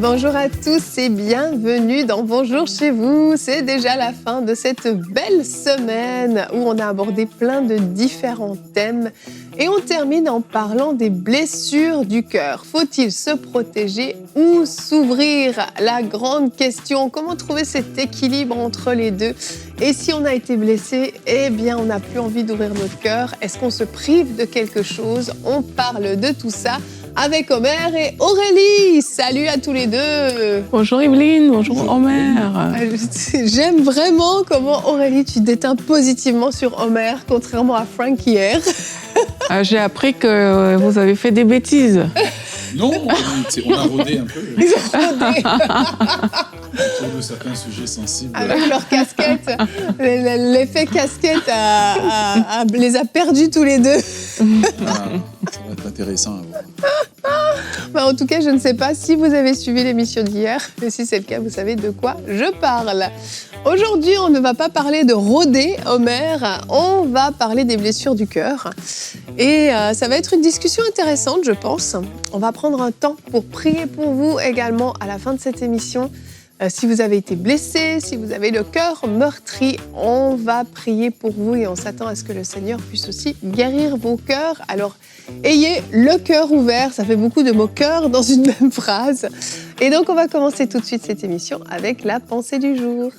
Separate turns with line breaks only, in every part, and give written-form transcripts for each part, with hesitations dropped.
Bonjour à tous et bienvenue dans Bonjour chez vous. C'est déjà la fin de cette belle semaine où on a abordé plein de différents thèmes et on termine en parlant des blessures du cœur. Faut-il se protéger ou s'ouvrir? La grande question, comment trouver cet équilibre entre les deux? Et si on a été blessé, eh bien on n'a plus envie d'ouvrir notre cœur. Est-ce qu'on se prive de quelque chose? On parle de tout ça avec Omer et Aurélie. Salut à tous les deux.
Bonjour Evelyne, bonjour Omer.
J'aime vraiment comment Aurélie, tu déteins positivement sur Omer, contrairement à Frank hier.
J'ai appris que vous avez fait des bêtises.
Non, on a rodé un peu.
Ils ont rodé.
Autour de certains sujets sensibles.
Avec leur casquette. L'effet casquette les a perdus tous les deux.
Ça va être intéressant à voir.
En tout cas, je ne sais pas si vous avez suivi l'émission d'hier, mais si c'est le cas, vous savez de quoi je parle. Aujourd'hui, on ne va pas parler de rôder, Omer, on va parler des blessures du cœur. Et ça va être une discussion intéressante, je pense. On va prendre un temps pour prier pour vous également à la fin de cette émission. Si vous avez été blessé, si vous avez le cœur meurtri, on va prier pour vous et on s'attend à ce que le Seigneur puisse aussi guérir vos cœurs. Alors, ayez le cœur ouvert, ça fait beaucoup de mots cœur dans une même phrase. Et donc, on va commencer tout de suite cette émission avec la pensée du jour.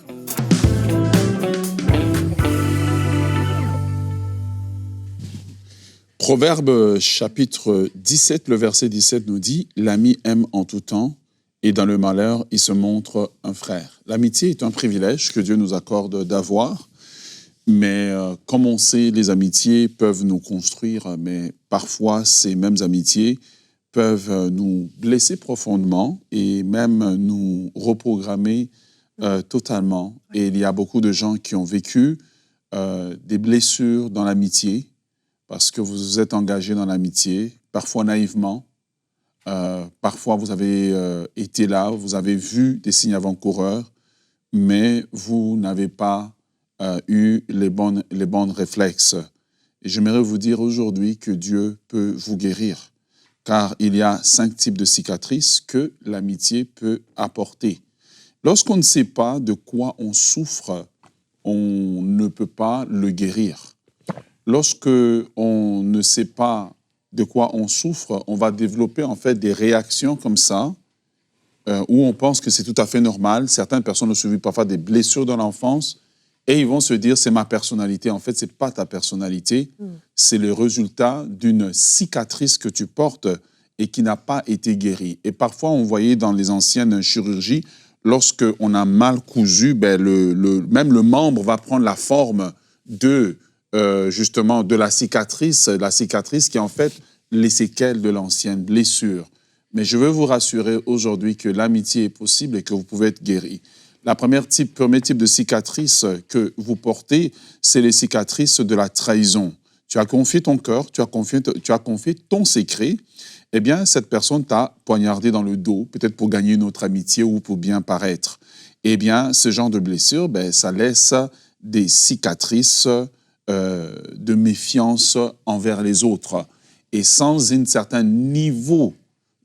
Proverbe chapitre 17, le verset 17 nous dit « L'ami aime en tout temps, et dans le malheur, il se montre un frère. » L'amitié est un privilège que Dieu nous accorde d'avoir, mais comme on sait, les amitiés peuvent nous construire, mais parfois, ces mêmes amitiés peuvent nous blesser profondément et même nous reprogrammer totalement. Et il y a beaucoup de gens qui ont vécu des blessures dans l'amitié, parce que vous vous êtes engagés dans l'amitié, parfois naïvement. Parfois, vous avez été là, vous avez vu des signes avant-coureurs, mais vous n'avez pas eu les bons réflexes. Et j'aimerais vous dire aujourd'hui que Dieu peut vous guérir, car il y a 5 types de cicatrices que l'amitié peut apporter. Lorsqu'on ne sait pas de quoi on souffre, on ne peut pas le guérir. Lorsque on ne sait pas de quoi on souffre, on va développer en fait des réactions comme ça, où on pense que c'est tout à fait normal. Certaines personnes ont subi parfois des blessures dans l'enfance et ils vont se dire c'est ma personnalité. En fait, c'est pas ta personnalité, c'est le résultat d'une cicatrice que tu portes et qui n'a pas été guérie. Et parfois, on voyait dans les anciennes chirurgies, lorsqu'on a mal cousu, même le membre va prendre la forme justement de la cicatrice qui est en fait les séquelles de l'ancienne blessure. Mais je veux vous rassurer aujourd'hui que l'amitié est possible et que vous pouvez être guéri. Premier type de cicatrice que vous portez, c'est les cicatrices de la trahison. Tu as confié ton cœur, tu as confié ton secret, eh bien cette personne t'a poignardé dans le dos, peut-être pour gagner une autre amitié ou pour bien paraître. Eh bien, ce genre de blessure, ça laisse des cicatrices de méfiance envers les autres. Et sans un certain niveau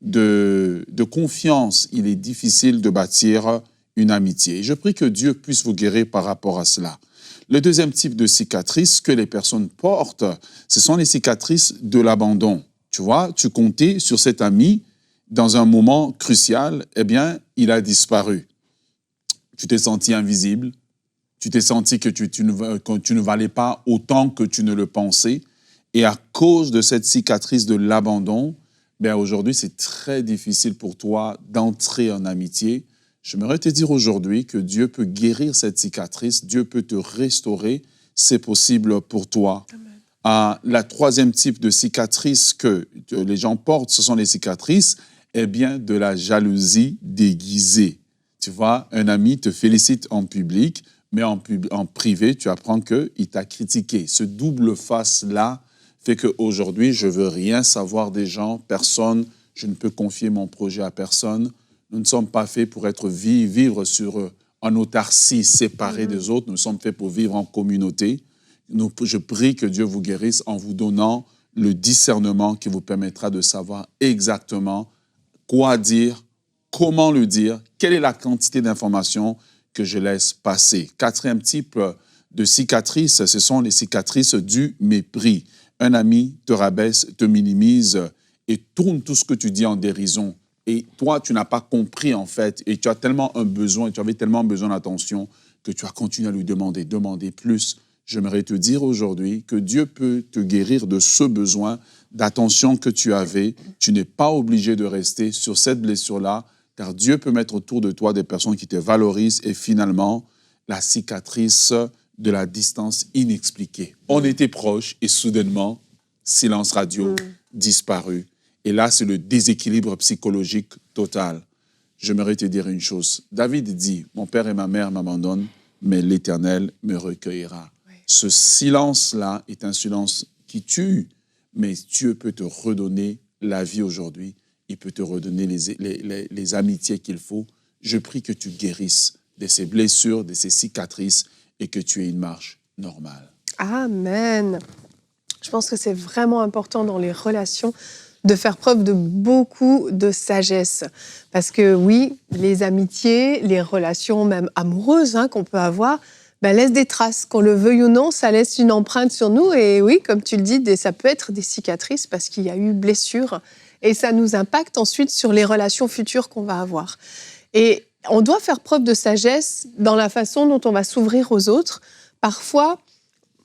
de confiance, il est difficile de bâtir une amitié. Et je prie que Dieu puisse vous guérir par rapport à cela. Le deuxième type de cicatrice que les personnes portent, ce sont les cicatrices de l'abandon. Tu vois, tu comptais sur cet ami dans un moment crucial, eh bien, il a disparu. Tu t'es senti invisible. Tu t'es senti que tu ne valais pas autant que tu ne le pensais. Et à cause de cette cicatrice de l'abandon, aujourd'hui, c'est très difficile pour toi d'entrer en amitié. J'aimerais te dire aujourd'hui que Dieu peut guérir cette cicatrice, Dieu peut te restaurer, c'est possible pour toi. La troisième type de cicatrice que les gens portent, ce sont les cicatrices de la jalousie déguisée. Tu vois, un ami te félicite en public, mais en privé, tu apprends qu'il t'a critiqué. Ce double face-là fait qu'aujourd'hui, je ne veux rien savoir des gens, personne, je ne peux confier mon projet à personne. Nous ne sommes pas faits pour vivre en autarcie, séparés des autres. Nous sommes faits pour vivre en communauté. Je prie que Dieu vous guérisse en vous donnant le discernement qui vous permettra de savoir exactement quoi dire comment le dire, quelle est la quantité d'informations que je laisse passer. Quatrième type de cicatrices, ce sont les cicatrices du mépris. Un ami te rabaisse, te minimise et tourne tout ce que tu dis en dérision. Et toi, tu n'as pas compris, en fait, et tu as tellement un besoin, et tu avais tellement besoin d'attention que tu as continué à lui demander plus. J'aimerais te dire aujourd'hui que Dieu peut te guérir de ce besoin d'attention que tu avais. Tu n'es pas obligé de rester sur cette blessure-là, car Dieu peut mettre autour de toi des personnes qui te valorisent et finalement, la cicatrice de la distance inexpliquée. On était proches et soudainement, silence radio, disparu. Et là, c'est le déséquilibre psychologique total. J'aimerais te dire une chose. David dit, mon père et ma mère m'abandonnent, mais l'Éternel me recueillera. Oui. Ce silence-là est un silence qui tue, mais Dieu peut te redonner la vie aujourd'hui. Il peut te redonner les amitiés qu'il faut. Je prie que tu guérisses de ces blessures, de ces cicatrices et que tu aies une marche normale.
Amen. Je pense que c'est vraiment important dans les relations de faire preuve de beaucoup de sagesse. Parce que oui, les amitiés, les relations même amoureuses qu'on peut avoir, laissent des traces. Qu'on le veuille ou non, ça laisse une empreinte sur nous. Et oui, comme tu le dis, ça peut être des cicatrices parce qu'il y a eu blessure. Et ça nous impacte ensuite sur les relations futures qu'on va avoir. Et on doit faire preuve de sagesse dans la façon dont on va s'ouvrir aux autres. Parfois,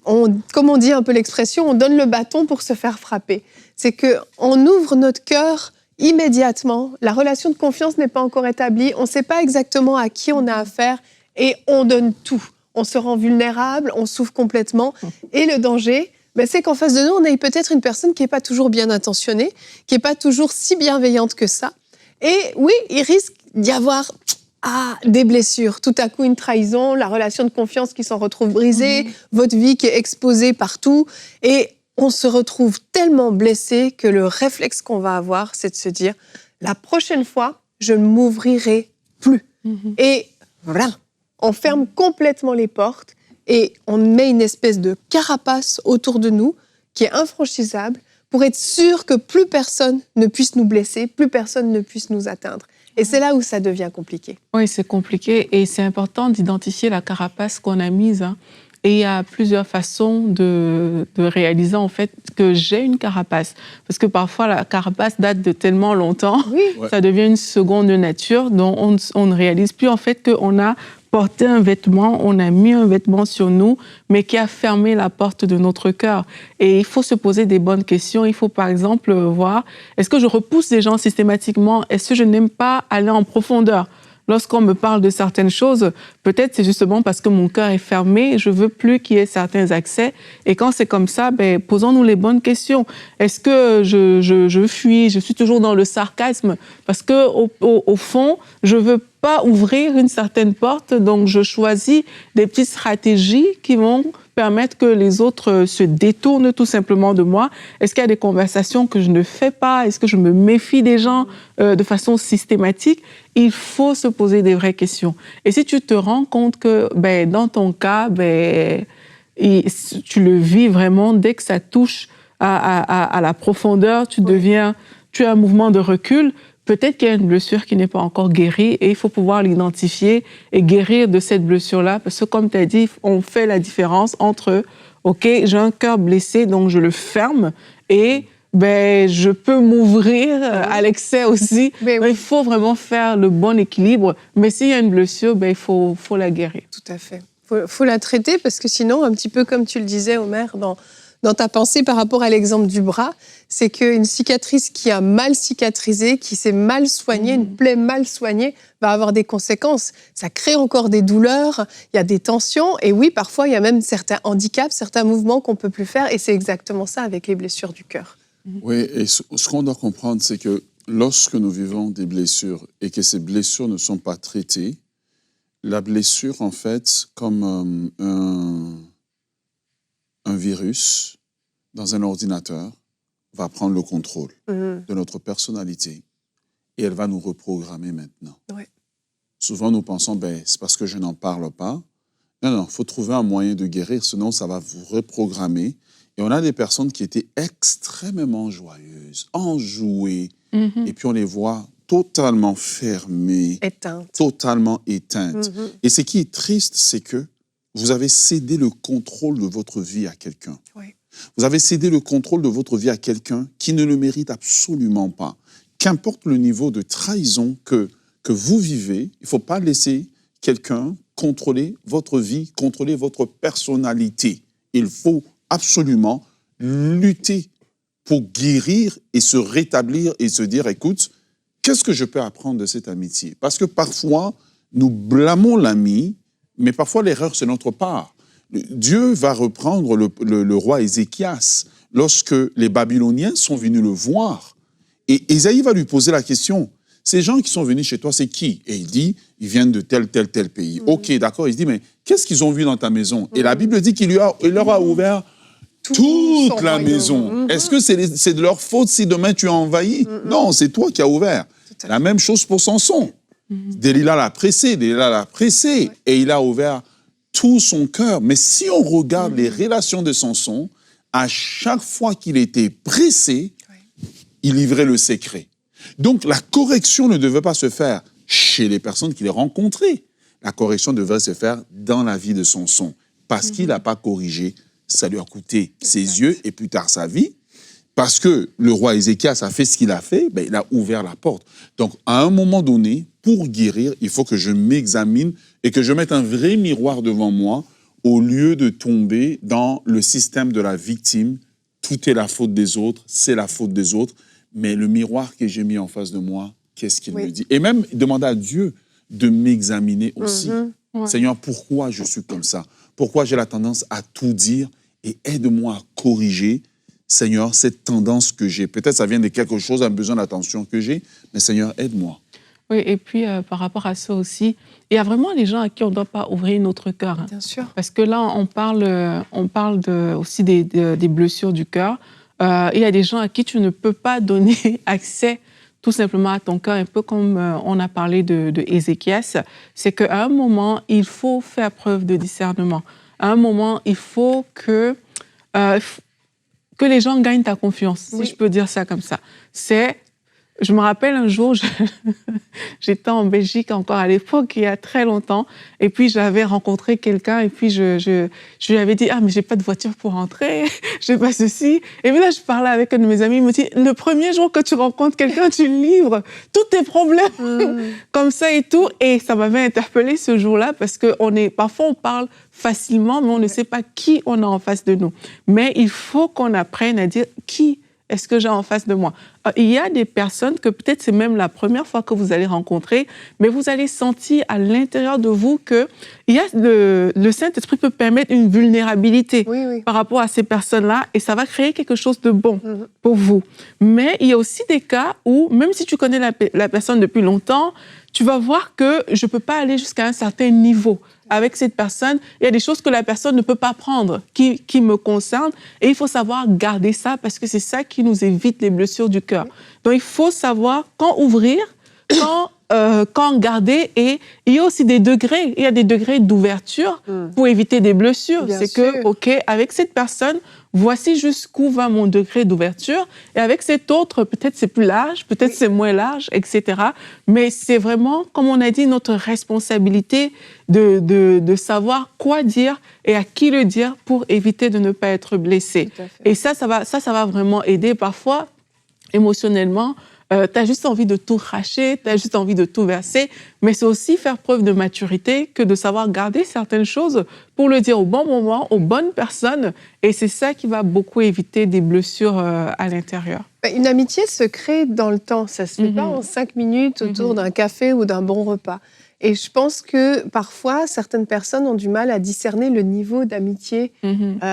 comme on dit un peu l'expression, on donne le bâton pour se faire frapper. C'est qu'on ouvre notre cœur immédiatement. La relation de confiance n'est pas encore établie. On ne sait pas exactement à qui on a affaire et on donne tout. On se rend vulnérable, on s'ouvre complètement. Et le danger, c'est qu'en face de nous, on ait peut-être une personne qui n'est pas toujours bien intentionnée, qui n'est pas toujours si bienveillante que ça. Et oui, il risque d'y avoir des blessures. Tout à coup, une trahison, la relation de confiance qui s'en retrouve brisée, votre vie qui est exposée partout. Et on se retrouve tellement blessé que le réflexe qu'on va avoir, c'est de se dire « la prochaine fois, je ne m'ouvrirai plus ». Et voilà, on ferme complètement les portes et on met une espèce de carapace autour de nous qui est infranchissable pour être sûr que plus personne ne puisse nous blesser, plus personne ne puisse nous atteindre. Et c'est là où ça devient compliqué.
Oui, c'est compliqué et c'est important d'identifier la carapace qu'on a mise. Et il y a plusieurs façons de réaliser en fait que j'ai une carapace. Parce que parfois, la carapace date de tellement longtemps, ça devient une seconde nature dont on ne réalise plus en fait qu'on a porté un vêtement, on a mis un vêtement sur nous, mais qui a fermé la porte de notre cœur. Et il faut se poser des bonnes questions. Il faut par exemple voir, est-ce que je repousse les gens systématiquement? Est-ce que je n'aime pas aller en profondeur? Lorsqu'on me parle de certaines choses, peut-être c'est justement parce que mon cœur est fermé, je veux plus qu'il y ait certains accès. Et quand c'est comme ça, posons-nous les bonnes questions. Est-ce que je fuis, je suis toujours dans le sarcasme parce que au fond, je veux pas ouvrir une certaine porte, donc je choisis des petites stratégies qui vont permettre que les autres se détournent tout simplement de moi. Est-ce qu'il y a des conversations que je ne fais pas? Est-ce que je me méfie des gens de façon systématique? Il faut se poser des vraies questions. Et si tu te rends compte que, dans ton cas, tu le vis vraiment, dès que ça touche à la profondeur, tu as un mouvement de recul, peut-être qu'il y a une blessure qui n'est pas encore guérie et il faut pouvoir l'identifier et guérir de cette blessure-là. Parce que comme tu as dit, on fait la différence entre, OK, j'ai un cœur blessé, donc je le ferme et je peux m'ouvrir à l'excès aussi. Il faut vraiment faire le bon équilibre. Mais s'il y a une blessure, il faut la guérir.
Tout à fait. Faut la traiter parce que sinon, un petit peu comme tu le disais, Omer, dans ta pensée par rapport à l'exemple du bras, c'est qu'une cicatrice qui a mal cicatrisé, qui s'est mal soignée, une plaie mal soignée, va avoir des conséquences. Ça crée encore des douleurs, il y a des tensions, et oui, parfois, il y a même certains handicaps, certains mouvements qu'on ne peut plus faire, et c'est exactement ça avec les blessures du cœur.
Oui, et ce qu'on doit comprendre, c'est que lorsque nous vivons des blessures et que ces blessures ne sont pas traitées, la blessure, en fait, comme un virus dans un ordinateur va prendre le contrôle de notre personnalité et elle va nous reprogrammer maintenant. Ouais. Souvent, nous pensons, c'est parce que je n'en parle pas. Non, il faut trouver un moyen de guérir, sinon ça va vous reprogrammer. Et on a des personnes qui étaient extrêmement joyeuses, enjouées, et puis on les voit totalement fermée,
Éteinte.
totalement éteinte. Et ce qui est triste, c'est que vous avez cédé le contrôle de votre vie à quelqu'un.
Oui.
Vous avez cédé le contrôle de votre vie à quelqu'un qui ne le mérite absolument pas. Qu'importe le niveau de trahison que vous vivez, il ne faut pas laisser quelqu'un contrôler votre vie, contrôler votre personnalité. Il faut absolument lutter pour guérir et se rétablir et se dire, écoute, qu'est-ce que je peux apprendre de cette amitié? Parce que parfois, nous blâmons l'ami, mais parfois l'erreur, c'est notre part. Dieu va reprendre le roi Ézéchias lorsque les Babyloniens sont venus le voir. Et Ésaïe va lui poser la question, ces gens qui sont venus chez toi, c'est qui? Et il dit, ils viennent de tel pays. Ok, d'accord. Il se dit, mais qu'est-ce qu'ils ont vu dans ta maison? Et la Bible dit qu'il leur a ouvert toute la maison. Est-ce que c'est de leur faute si demain tu as envahi? Non, c'est toi qui as ouvert. La même chose pour Samson. Delilah l'a pressé, et il a ouvert tout son cœur. Mais si on regarde les relations de Samson, à chaque fois qu'il était pressé, il livrait le secret. Donc, la correction ne devait pas se faire chez les personnes qu'il rencontrait. La correction devait se faire dans la vie de Samson. Parce qu'il n'a pas corrigé, ça lui a coûté ses yeux et plus tard sa vie. Parce que le roi Ézéchias a fait ce qu'il a fait, il a ouvert la porte. Donc, à un moment donné, pour guérir, il faut que je m'examine et que je mette un vrai miroir devant moi au lieu de tomber dans le système de la victime. Tout est la faute des autres, c'est la faute des autres. Mais le miroir que j'ai mis en face de moi, qu'est-ce qu'il me dit? Et même demander à Dieu de m'examiner aussi. Seigneur, pourquoi je suis comme ça? Pourquoi j'ai la tendance à tout dire? Et aide-moi à corriger, Seigneur, cette tendance que j'ai. Peut-être ça vient de quelque chose, un besoin d'attention que j'ai, mais Seigneur, aide-moi.
Oui, et puis par rapport à ça aussi, il y a vraiment les gens à qui on ne doit pas ouvrir notre cœur.
Bien sûr.
Parce que là, on parle aussi des blessures du cœur. Il y a des gens à qui tu ne peux pas donner accès tout simplement à ton cœur, un peu comme on a parlé de Ézéchias. C'est qu'à un moment, il faut faire preuve de discernement. À un moment, il faut que les gens gagnent ta confiance, si je peux dire ça comme ça. Je me rappelle un jour, j'étais en Belgique encore à l'époque, il y a très longtemps, et puis j'avais rencontré quelqu'un, et puis je lui avais dit « Ah, mais j'ai pas de voiture pour rentrer, j'ai pas ceci. » Et puis là, je parlais avec un de mes amis, il me dit « Le premier jour que tu rencontres quelqu'un, tu livres tous tes problèmes, comme ça et tout. » Et ça m'avait interpellée ce jour-là, parce que parfois on parle facilement, mais on ne sait pas qui on a en face de nous. Mais il faut qu'on apprenne à dire qui est-ce que j'ai en face de moi. Il y a des personnes que peut-être c'est même la première fois que vous allez rencontrer, mais vous allez sentir à l'intérieur de vous que le Saint-Esprit peut permettre une vulnérabilité par rapport à ces personnes-là, et ça va créer quelque chose de bon pour vous. Mais il y a aussi des cas où, même si tu connais la personne depuis longtemps, tu vas voir que je ne peux pas aller jusqu'à un certain niveau avec cette personne. Il y a des choses que la personne ne peut pas prendre, qui me concernent, et il faut savoir garder ça, parce que c'est ça qui nous évite les blessures du cœur. Donc, il faut savoir quand ouvrir, quand garder, et il y a aussi des degrés. Il y a des degrés d'ouverture pour éviter des blessures. C'est que, OK, avec cette personne, voici jusqu'où va mon degré d'ouverture, et avec cet autre, peut-être c'est plus large, peut-être c'est moins large, etc. Mais c'est vraiment, comme on a dit, notre responsabilité de savoir quoi dire et à qui le dire pour éviter de ne pas être blessé. Et ça va vraiment aider. Parfois, émotionnellement, tu as juste envie de tout cracher, tu as juste envie de tout verser, mais c'est aussi faire preuve de maturité que de savoir garder certaines choses pour le dire au bon moment, aux bonnes personnes, et c'est ça qui va beaucoup éviter des blessures à l'intérieur.
Une amitié se crée dans le temps, ça ne se fait pas en 5 minutes autour d'un café ou d'un bon repas. Et je pense que parfois, certaines personnes ont du mal à discerner le niveau d'amitié.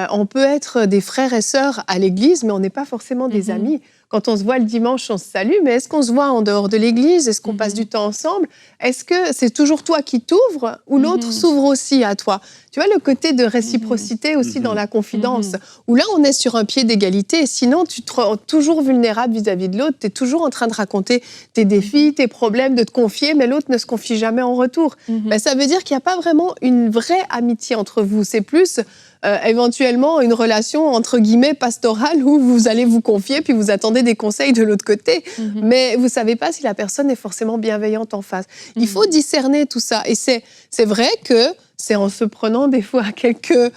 On peut être des frères et sœurs à l'église, mais on n'est pas forcément des amis. Quand on se voit le dimanche, on se salue, mais est-ce qu'on se voit en dehors de l'église? Est-ce qu'on passe du temps ensemble? Est-ce que c'est toujours toi qui t'ouvres ou l'autre s'ouvre aussi à toi? Tu vois, le côté de réciprocité aussi dans la confidence, où là, on est sur un pied d'égalité, et sinon, tu te rends toujours vulnérable vis-à-vis de l'autre, tu es toujours en train de raconter tes défis, tes problèmes, de te confier, mais l'autre ne se confie jamais en retour. Ben, ça veut dire qu'il n'y a pas vraiment une vraie amitié entre vous, c'est plus... éventuellement une relation entre guillemets pastorale où vous allez vous confier puis vous attendez des conseils de l'autre côté. Mais vous ne savez pas si la personne est forcément bienveillante en face. Il faut discerner tout ça. Et c'est vrai que c'est en se prenant des fois quelques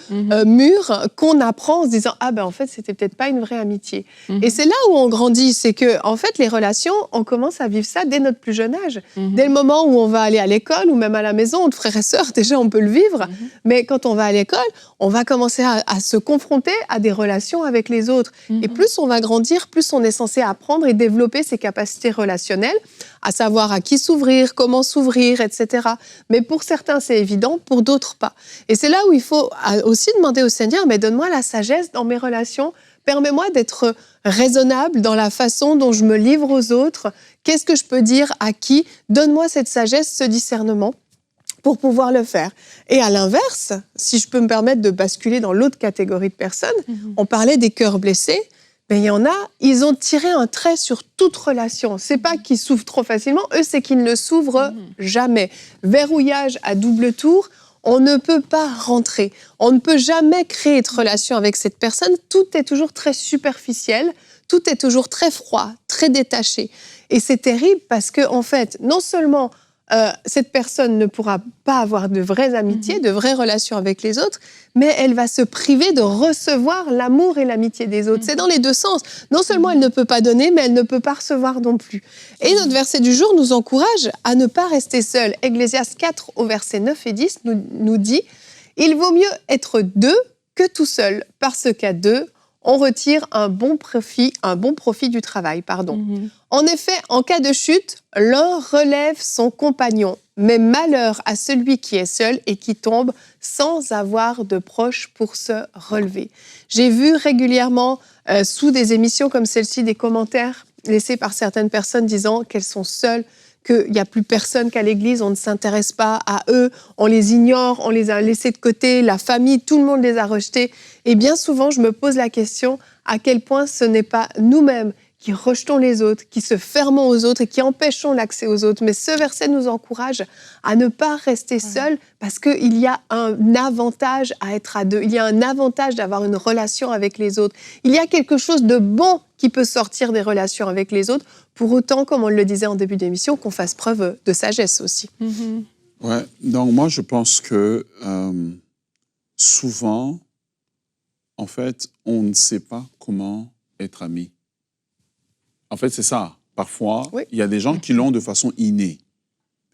murs qu'on apprend en se disant « Ah ben en fait, c'était peut-être pas une vraie amitié ». Et c'est là où on grandit, c'est que en fait, les relations, on commence à vivre ça dès notre plus jeune âge. Dès le moment où on va aller à l'école ou même à la maison, entre frères et sœurs, déjà on peut le vivre. Mais quand on va à l'école, on va commencer à se confronter à des relations avec les autres. Et plus on va grandir, plus on est censé apprendre et développer ses capacités relationnelles, à savoir à qui s'ouvrir, comment s'ouvrir, etc. Mais pour certains, c'est évident, pour d'autres pas. Et c'est là où il faut aussi demander au Seigneur, mais donne-moi la sagesse dans mes relations, permets-moi d'être raisonnable dans la façon dont je me livre aux autres, qu'est-ce que je peux dire à qui, donne-moi cette sagesse, ce discernement pour pouvoir le faire. Et à l'inverse, si je peux me permettre de basculer dans l'autre catégorie de personnes, on parlait des cœurs blessés, mais il y en a, ils ont tiré un trait sur toute relation. C'est pas qu'ils s'ouvrent trop facilement, eux, c'est qu'ils ne s'ouvrent jamais. Verrouillage à double tour, on ne peut pas rentrer. On ne peut jamais créer de relation avec cette personne. Tout est toujours très superficiel, tout est toujours très froid, très détaché. Et c'est terrible parce que, en fait, non seulement cette personne ne pourra pas avoir de vraies amitiés, de vraies relations avec les autres, mais elle va se priver de recevoir l'amour et l'amitié des autres. C'est dans les deux sens. Non seulement elle ne peut pas donner, mais elle ne peut pas recevoir non plus. Et notre verset du jour nous encourage à ne pas rester seul. Ecclésiaste 4, au verset 9 et 10, nous dit « Il vaut mieux être deux que tout seul, parce qu'à deux, on retire un bon profit du travail. » En effet, en cas de chute, l'un relève son compagnon, mais malheur à celui qui est seul et qui tombe sans avoir de proches pour se relever. J'ai vu régulièrement, sous des émissions comme celle-ci, des commentaires laissés par certaines personnes disant qu'elles sont seules, qu'il n'y a plus personne qu'à l'église, on ne s'intéresse pas à eux, on les ignore, on les a laissés de côté, la famille, tout le monde les a rejetés. Et bien souvent, je me pose la question à quel point ce n'est pas nous-mêmes qui rejetons les autres, qui se fermons aux autres et qui empêchons l'accès aux autres. Mais ce verset nous encourage à ne pas rester seuls parce qu'il y a un avantage à être à deux. Il y a un avantage d'avoir une relation avec les autres. Il y a quelque chose de bon qui peut sortir des relations avec les autres, pour autant, comme on le disait en début d'émission, qu'on fasse preuve de sagesse aussi.
Ouais, donc moi je pense que souvent, en fait, on ne sait pas comment être ami. En fait, c'est ça. Parfois, il y a des gens qui l'ont de façon innée.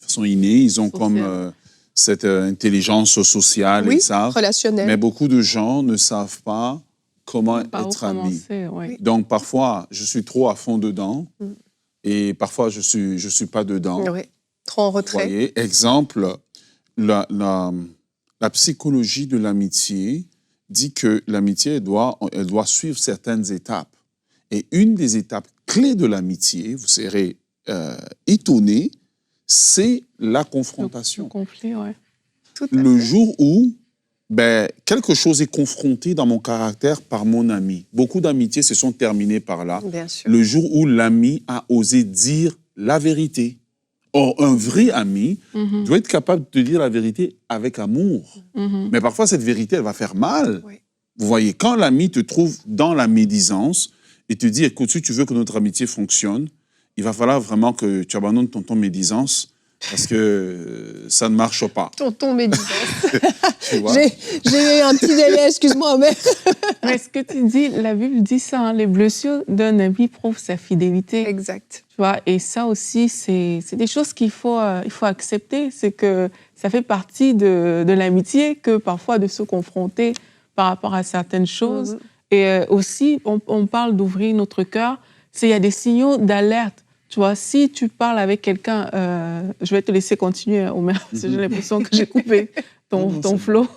De façon innée, ils ont comme cette intelligence sociale et ça.
Relationnelle.
Mais beaucoup de gens ne savent pas comment être amis. Donc, parfois, je suis trop à fond dedans et parfois, je suis pas dedans.
Oui, trop en retrait.
Vous voyez, exemple, la psychologie de l'amitié dit que l'amitié, elle doit suivre certaines étapes. Et une des étapes clés de l'amitié, vous serez étonnés, c'est la confrontation.
Le conflit, oui.
Le jour où quelque chose est confronté dans mon caractère par mon ami. Beaucoup d'amitiés se sont terminées par là.
Bien sûr.
Le jour où l'ami a osé dire la vérité. Or, un vrai ami doit être capable de dire la vérité avec amour. Mais parfois, cette vérité, elle va faire mal. Oui. Vous voyez, quand l'ami te trouve dans la médisance et te dit, écoute, si tu veux que notre amitié fonctionne, il va falloir vraiment que tu abandonnes ton médisance parce que ça ne marche pas. Tonton médisance.
J'ai eu un petit délai, excuse-moi, mais...
Mais ce que tu dis, la Bible dit ça, hein, les blessures d'un ami prouvent sa fidélité.
Exact.
Tu vois, et ça aussi, c'est des choses qu'il faut accepter. C'est que ça fait partie de l'amitié que parfois de se confronter par rapport à certaines choses. Et aussi, on parle d'ouvrir notre cœur. Il y a des signaux d'alerte. Tu vois, si tu parles avec quelqu'un, je vais te laisser continuer, Omer, parce que j'ai l'impression que j'ai coupé ton flow.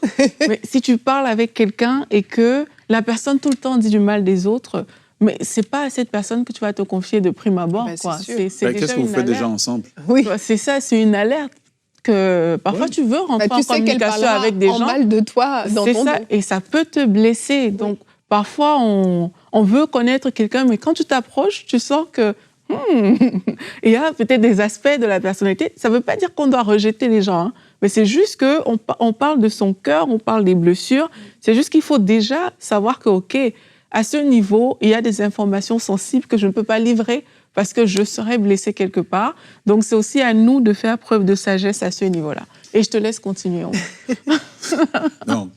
Mais si tu parles avec quelqu'un et que la personne tout le temps dit du mal des autres, mais c'est pas à cette personne que tu vas te confier de prime abord.
Qu'est-ce que vous faites déjà ensemble?
Oui. C'est ça, c'est une alerte. Que parfois tu veux rentrer en communication avec des gens.
Mal de toi dans ton dos.
Et ça peut te blesser. Donc parfois on veut connaître quelqu'un, mais quand tu t'approches, tu sens que il y a peut-être des aspects de la personnalité. Ça ne veut pas dire qu'on doit rejeter les gens, hein, Mais c'est juste qu'on parle de son cœur, on parle des blessures. C'est juste qu'il faut déjà savoir que, OK, à ce niveau, il y a des informations sensibles que je ne peux pas livrer parce que je serais blessée quelque part. Donc, c'est aussi à nous de faire preuve de sagesse à ce niveau-là. Et je te laisse continuer.
Non.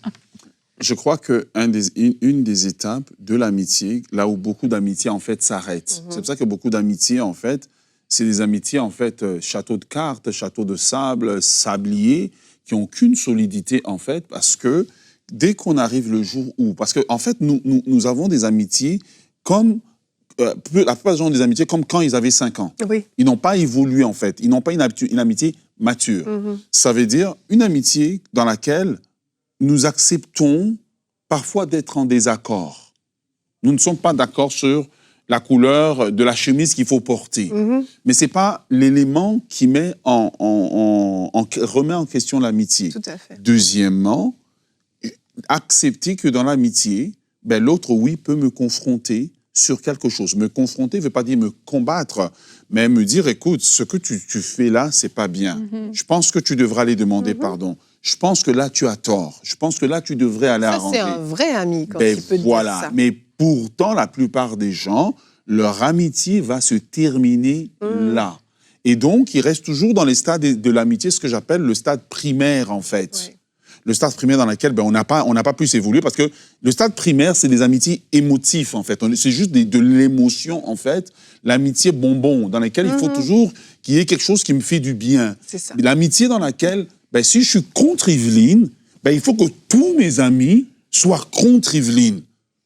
Je crois qu'une des étapes de l'amitié, là où beaucoup d'amitiés, en fait, s'arrêtent. C'est pour ça que beaucoup d'amitiés, en fait, c'est des amitiés, en fait, château de cartes, château de sable, sablier, qui n'ont qu'une solidité, en fait, parce que dès qu'on arrive le jour où... Parce qu'en fait, nous avons des amitiés comme... la plupart des gens ont des amitiés comme quand ils avaient 5 ans.
Oui.
Ils n'ont pas évolué, en fait. Ils n'ont pas une amitié mature. Ça veut dire une amitié dans laquelle nous acceptons parfois d'être en désaccord. Nous ne sommes pas d'accord sur la couleur de la chemise qu'il faut porter. Mais ce n'est pas l'élément qui remet en question l'amitié.
Tout à fait.
Deuxièmement, accepter que dans l'amitié, ben, l'autre, oui, peut me confronter sur quelque chose. Me confronter ne veut pas dire me combattre, mais me dire, écoute, ce que tu fais là, c'est pas bien. Je pense que tu devrais aller demander pardon. Je pense que là, tu as tort. Je pense que là, tu devrais aller arranger.
Ça, c'est un vrai ami quand
ben,
il peut
voilà.
dire ça.
Mais pourtant, la plupart des gens, leur amitié va se terminer là. Et donc, ils restent toujours dans les stades de l'amitié, ce que j'appelle le stade primaire, en fait.
Ouais.
Le stade primaire dans lequel ben, on n'a pas pu s'évoluer, parce que le stade primaire, c'est des amitiés émotives, en fait. C'est juste de l'émotion, en fait. L'amitié bonbon, dans laquelle il faut toujours qu'il y ait quelque chose qui me fait du bien.
C'est ça.
L'amitié dans laquelle, ben, si je suis contre Yveline, ben, il faut que tous mes amis soient contre Yveline.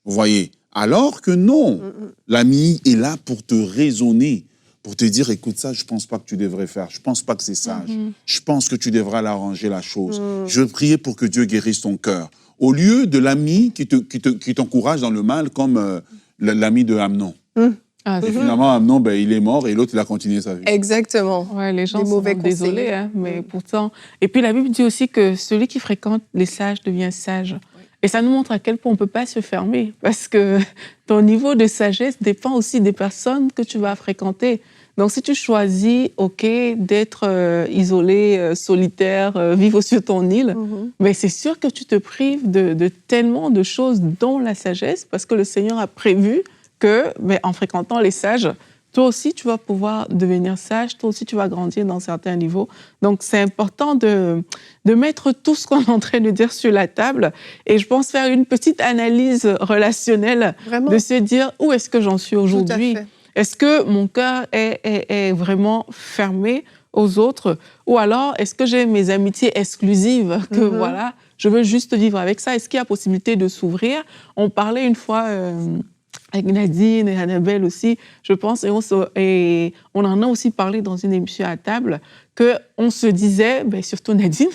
Vous voyez? Alors que non, l'ami est là pour te raisonner, pour te dire, écoute, ça, je ne pense pas que tu devrais faire. Je ne pense pas que c'est sage. Je pense que tu devrais l'arranger la chose. Je veux prier pour que Dieu guérisse ton cœur. Au lieu de l'ami qui t'encourage dans le mal, comme l'ami de Amnon. Et finalement, Amnon, ben, il est mort et l'autre, il a continué sa vie.
Exactement.
Ouais, les gens
Des
sont
mauvais
désolés,
conseillers.
hein, mais pourtant... Et puis la Bible dit aussi que celui qui fréquente les sages devient sage. Et ça nous montre à quel point on ne peut pas se fermer, parce que ton niveau de sagesse dépend aussi des personnes que tu vas fréquenter. Donc si tu choisis, OK, d'être isolé, solitaire, vivre sur ton île, mais c'est sûr que tu te prives de tellement de choses, dont la sagesse, parce que le Seigneur a prévu que, mais en fréquentant les sages, toi aussi, tu vas pouvoir devenir sage, toi aussi, tu vas grandir dans certains niveaux. Donc, c'est important de mettre tout ce qu'on est en train de dire sur la table, et je pense faire une petite analyse relationnelle,
Vraiment.
de se dire où est-ce que j'en suis aujourd'hui.
Tout à fait.
Est-ce que mon cœur est vraiment fermé aux autres, ou alors est-ce que j'ai mes amitiés exclusives que voilà, je veux juste vivre avec ça? Est-ce qu'il y a possibilité de s'ouvrir? On parlait une fois avec Nadine et Annabelle aussi, je pense, et on en a aussi parlé dans une émission à table, qu'on se disait, ben, surtout Nadine,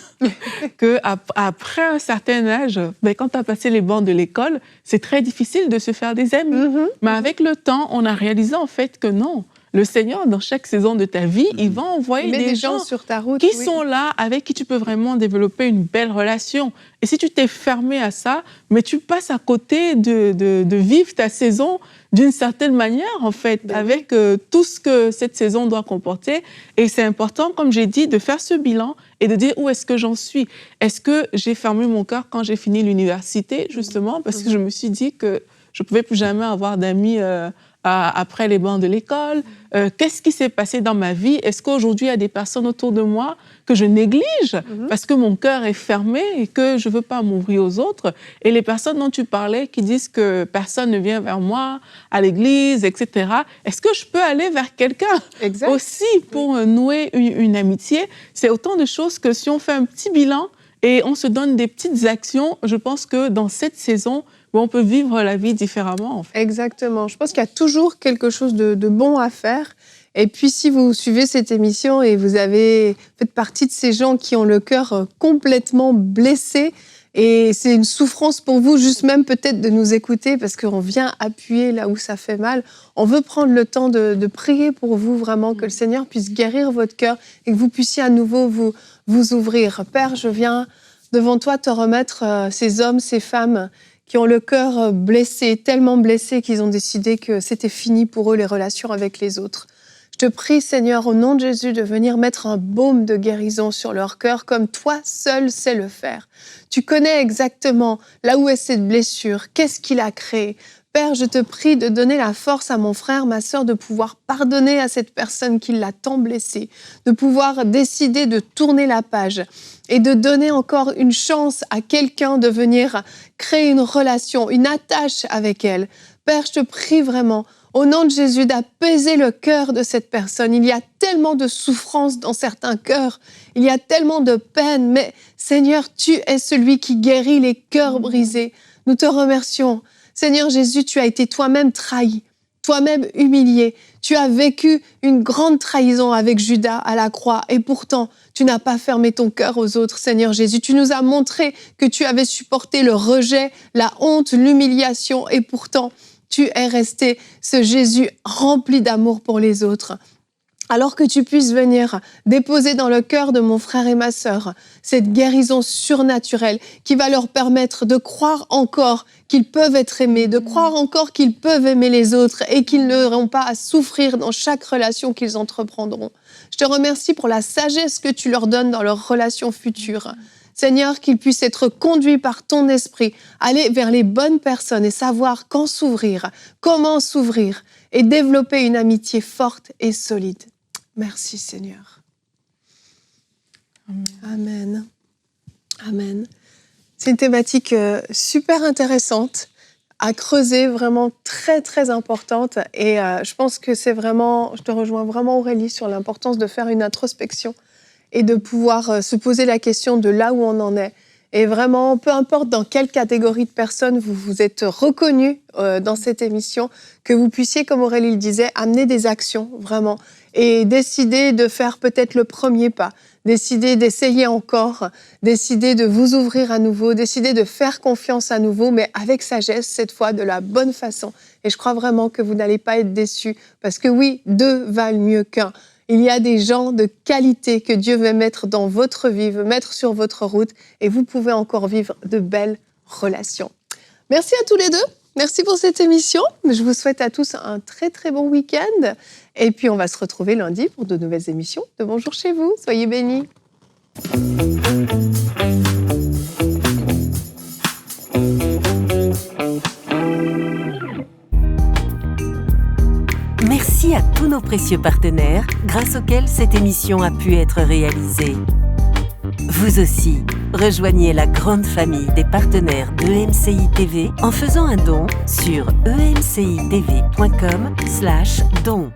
qu'après un certain âge, ben, quand tu as passé les bancs de l'école, c'est très difficile de se faire des amis. Mais avec le temps, on a réalisé en fait que non. Le Seigneur, dans chaque saison de ta vie, il va envoyer des gens
sur ta route
qui sont là, avec qui tu peux vraiment développer une belle relation. Et si tu t'es fermé à ça, mais tu passes à côté de vivre ta saison d'une certaine manière, en fait, avec tout ce que cette saison doit comporter. Et c'est important, comme j'ai dit, de faire ce bilan et de dire où est-ce que j'en suis. Est-ce que j'ai fermé mon cœur quand j'ai fini l'université, justement, parce que je me suis dit que je ne pouvais plus jamais avoir d'amis après les bancs de l'école. Qu'est-ce qui s'est passé dans ma vie? Est-ce qu'aujourd'hui, il y a des personnes autour de moi que je néglige parce que mon cœur est fermé et que je ne veux pas m'ouvrir aux autres? Et les personnes dont tu parlais qui disent que personne ne vient vers moi à l'église, etc., est-ce que je peux aller vers quelqu'un aussi pour nouer une amitié? C'est autant de choses que si on fait un petit bilan et on se donne des petites actions, je pense que dans cette saison, on peut vivre la vie différemment. En fait.
Exactement. Je pense qu'il y a toujours quelque chose de bon à faire. Et puis, si vous suivez cette émission et vous faites partie de ces gens qui ont le cœur complètement blessé, et c'est une souffrance pour vous, juste même peut-être de nous écouter, parce qu'on vient appuyer là où ça fait mal. On veut prendre le temps de prier pour vous, vraiment, que le Seigneur puisse guérir votre cœur et que vous puissiez à nouveau vous ouvrir. Père, je viens devant toi te remettre ces hommes, ces femmes qui ont le cœur blessé, tellement blessé qu'ils ont décidé que c'était fini pour eux les relations avec les autres. Je Je te prie, Seigneur, au nom de Jésus, de venir mettre un baume de guérison sur leur cœur, comme toi seul sais le faire. Tu connais exactement là où est cette blessure, qu'est-ce qui l'a créée. Père, je te prie de donner la force à mon frère, ma sœur, de pouvoir pardonner à cette personne qui l'a tant blessé, de pouvoir décider de tourner la page et de donner encore une chance à quelqu'un de venir créer une relation, une attache avec elle. Père, je te prie vraiment, au nom de Jésus, d'apaiser le cœur de cette personne. Il y a tellement de souffrance dans certains cœurs, il y a tellement de peine, mais Seigneur, tu es celui qui guérit les cœurs brisés. Nous te remercions. Seigneur Jésus, tu as été toi-même trahi, toi-même humilié. Tu as vécu une grande trahison avec Judas à la croix et pourtant, tu n'as pas fermé ton cœur aux autres, Seigneur Jésus. Tu nous as montré que tu avais supporté le rejet, la honte, l'humiliation et pourtant, tu es resté ce Jésus rempli d'amour pour les autres. Alors que tu puisses venir déposer dans le cœur de mon frère et ma sœur cette guérison surnaturelle qui va leur permettre de croire encore qu'ils peuvent être aimés, de croire encore qu'ils peuvent aimer les autres et qu'ils n'auront pas à souffrir dans chaque relation qu'ils entreprendront. Je te remercie pour la sagesse que tu leur donnes dans leurs relations futures. Seigneur, qu'ils puissent être conduits par ton esprit, aller vers les bonnes personnes et savoir quand s'ouvrir, comment s'ouvrir et développer une amitié forte et solide. Merci Seigneur. Amen. Amen. C'est une thématique super intéressante à creuser, vraiment très très importante et je pense que c'est vraiment, je te rejoins vraiment Aurélie sur l'importance de faire une introspection et de pouvoir se poser la question de là où on en est. Et vraiment, peu importe dans quelle catégorie de personnes vous vous êtes reconnus dans cette émission, que vous puissiez, comme Aurélie le disait, amener des actions, vraiment, et décider de faire peut-être le premier pas, décider d'essayer encore, décider de vous ouvrir à nouveau, décider de faire confiance à nouveau, mais avec sagesse, cette fois, de la bonne façon. Et je crois vraiment que vous n'allez pas être déçus, parce que oui, 2 valent mieux qu'1. Il y a des gens de qualité que Dieu veut mettre dans votre vie, veut mettre sur votre route et vous pouvez encore vivre de belles relations. Merci à tous les deux. Merci pour cette émission. Je vous souhaite à tous un très très bon week-end. Et puis on va se retrouver lundi pour de nouvelles émissions de Bonjour chez vous. Soyez bénis.
Merci à tous nos précieux partenaires grâce auxquels cette émission a pu être réalisée. Vous aussi, rejoignez la grande famille des partenaires d'EMCI TV en faisant un don sur emcitv.com/don.